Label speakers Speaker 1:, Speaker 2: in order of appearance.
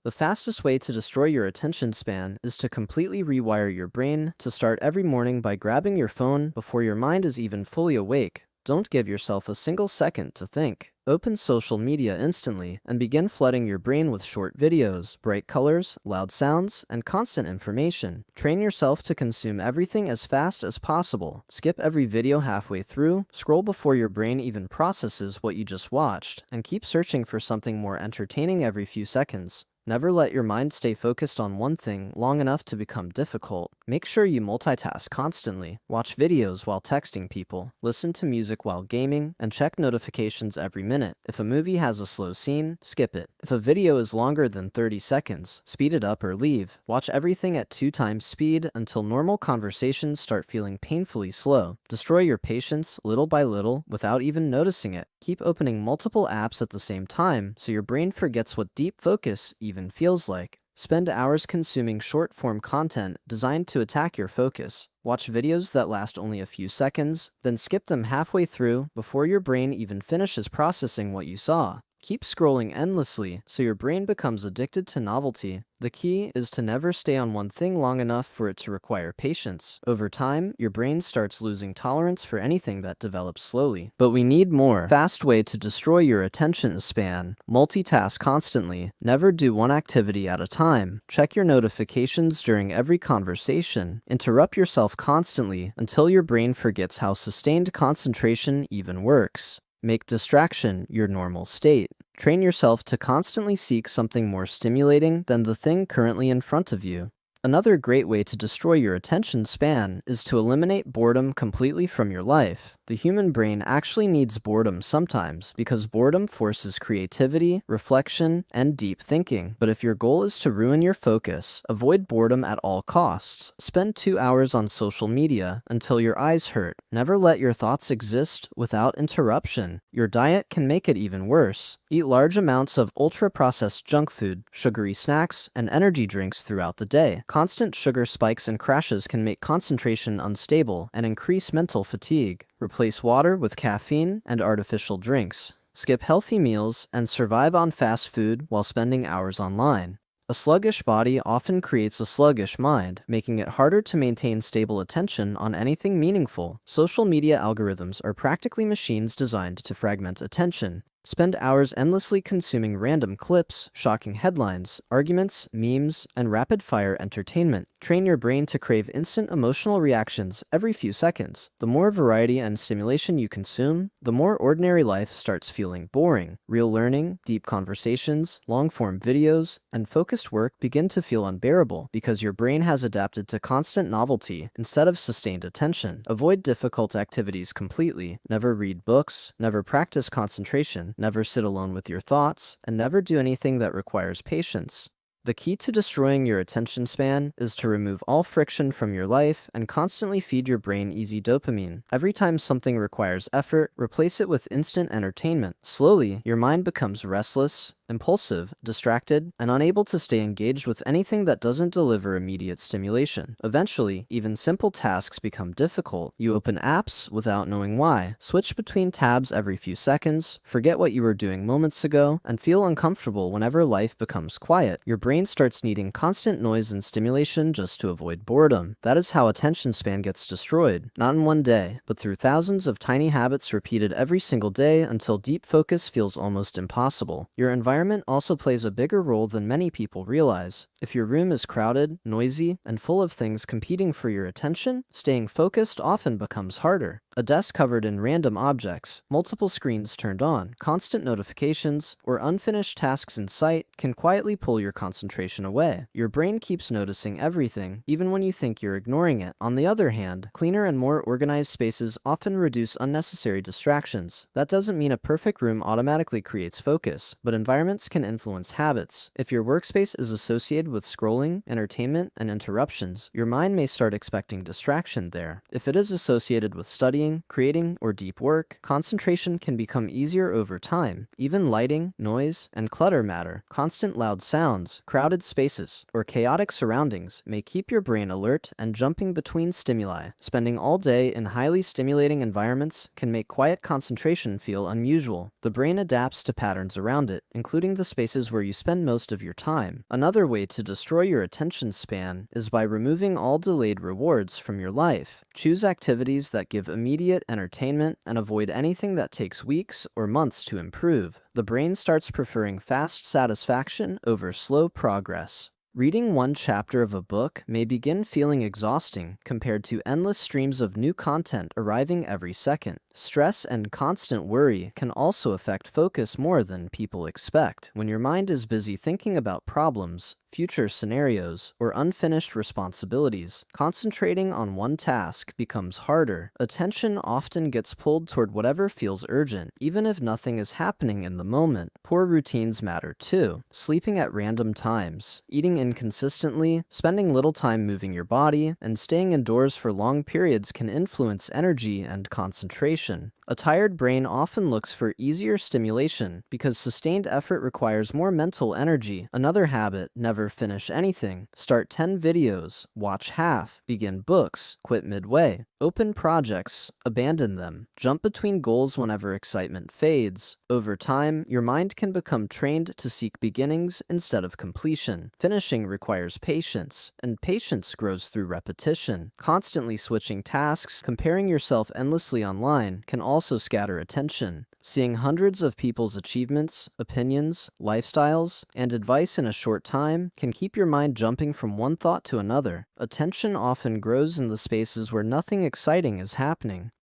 Speaker 1: The fastest way to destroy your attention span is to completely rewire your brain to start every morning by grabbing your phone before your mind is even fully awake. Don't give yourself a single second to think. Open social media instantly and begin flooding your brain with short videos, bright colors, loud sounds, and constant information. Train yourself to consume everything as fast as possible. Skip every video halfway through, scroll before your brain even processes what you just watched, and keep searching for something more entertaining every few seconds. Never let your mind stay focused on one thing long enough to become difficult. Make sure you multitask constantly. Watch videos while texting people, listen to music while gaming, and check notifications every minute. If a movie has a slow scene, skip it. If a video is longer than 30 seconds, speed it up or leave. Watch everything at 2 times speed until normal conversations start feeling painfully slow. Destroy your patience little by little without even noticing it. Keep opening multiple apps at the same time so your brain forgets what deep focus even feels like. Spend hours consuming short-form content designed to attack your focus. Watch videos that last only a few seconds, then skip them halfway through before your brain even finishes processing what you saw. Keep scrolling endlessly so your brain becomes addicted to novelty. The key is to never stay on one thing long enough for it to require patience. Over time, your brain starts losing tolerance for anything that develops slowly. But we need more. Fast way to destroy your attention span. Multitask constantly. Never do one activity at a time. Check your notifications during every conversation. Interrupt yourself constantly until your brain forgets how sustained concentration even works. Make distraction your normal state. Train yourself to constantly seek something more stimulating than the thing currently in front of you. Another great way to destroy your attention span is to eliminate boredom completely from your life. The human brain actually needs boredom sometimes because boredom forces creativity, reflection, and deep thinking. But if your goal is to ruin your focus, avoid boredom at all costs. Spend 2 hours on social media until your eyes hurt. Never let your thoughts exist without interruption. Your diet can make it even worse. Eat large amounts of ultra-processed junk food, sugary snacks, and energy drinks throughout the day. Constant sugar spikes and crashes can make concentration unstable and increase mental fatigue. Replace water with caffeine and artificial drinks. Skip healthy meals and survive on fast food while spending hours online. A sluggish body often creates a sluggish mind, making it harder to maintain stable attention on anything meaningful. Social media algorithms are practically machines designed to fragment attention. Spend hours endlessly consuming random clips, shocking headlines, arguments, memes, and rapid-fire entertainment. Train your brain to crave instant emotional reactions every few seconds. The more variety and stimulation you consume, the more ordinary life starts feeling boring. Real learning, deep conversations, long-form videos, and focused work begin to feel unbearable because your brain has adapted to constant novelty instead of sustained attention. Avoid difficult activities completely. Never read books, never practice concentration, never sit alone with your thoughts, and never do anything that requires patience. The key to destroying your attention span is to remove all friction from your life and constantly feed your brain easy dopamine. Every time something requires effort, replace it with instant entertainment. Slowly, your mind becomes restless, impulsive, distracted, and unable to stay engaged with anything that doesn't deliver immediate stimulation. Eventually, even simple tasks become difficult. You open apps without knowing why, switch between tabs every few seconds, forget what you were doing moments ago, and feel uncomfortable whenever life becomes quiet. Your brain starts needing constant noise and stimulation just to avoid boredom. That is how attention span gets destroyed, not in one day, but through thousands of tiny habits repeated every single day until deep focus feels almost impossible. Your environment also plays a bigger role than many people realize. If your room is crowded, noisy, and full of things competing for your attention, staying focused often becomes harder. A desk covered in random objects, multiple screens turned on, constant notifications, or unfinished tasks in sight can quietly pull your concentration away. Your brain keeps noticing everything, even when you think you're ignoring it. On the other hand, cleaner and more organized spaces often reduce unnecessary distractions. That doesn't mean a perfect room automatically creates focus, but environments can influence habits. If your workspace is associated with scrolling, entertainment, and interruptions, your mind may start expecting distraction there. If it is associated with studying studying, creating, or deep work, concentration can become easier over time. Even lighting, noise, and clutter matter. Constant loud sounds, crowded spaces, or chaotic surroundings may keep your brain alert and jumping between stimuli. Spending all day in highly stimulating environments can make quiet concentration feel unusual. The brain adapts to patterns around it, including the spaces where you spend most of your time. Another way to destroy your attention span is by removing all delayed rewards from your life. Choose activities that give immediate entertainment and avoid anything that takes weeks or months to improve. The brain starts preferring fast satisfaction over slow progress. Reading one chapter of a book may begin feeling exhausting compared to endless streams of new content arriving every second. Stress and constant worry can also affect focus more than people expect. When your mind is busy thinking about problems, future scenarios, or unfinished responsibilities, concentrating on one task becomes harder. Attention often gets pulled toward whatever feels urgent, even if nothing is happening in the moment. Poor routines matter too. Sleeping at random times, eating inconsistently, spending little time moving your body, and staying indoors for long periods can influence energy and concentration. A tired brain often looks for easier stimulation because sustained effort requires more mental energy. Another habit: never finish anything. Start 10 videos, watch half, begin books, quit midway. Open projects, abandon them. Jump between goals whenever excitement fades. Over time, your mind can become trained to seek beginnings instead of completion. Finishing requires patience, and patience grows through repetition. Constantly switching tasks, comparing yourself endlessly online, can also scatter attention. Seeing hundreds of people's achievements, opinions, lifestyles, and advice in a short time can keep your mind jumping from one thought to another. Attention often grows in the spaces where nothing exciting is happening.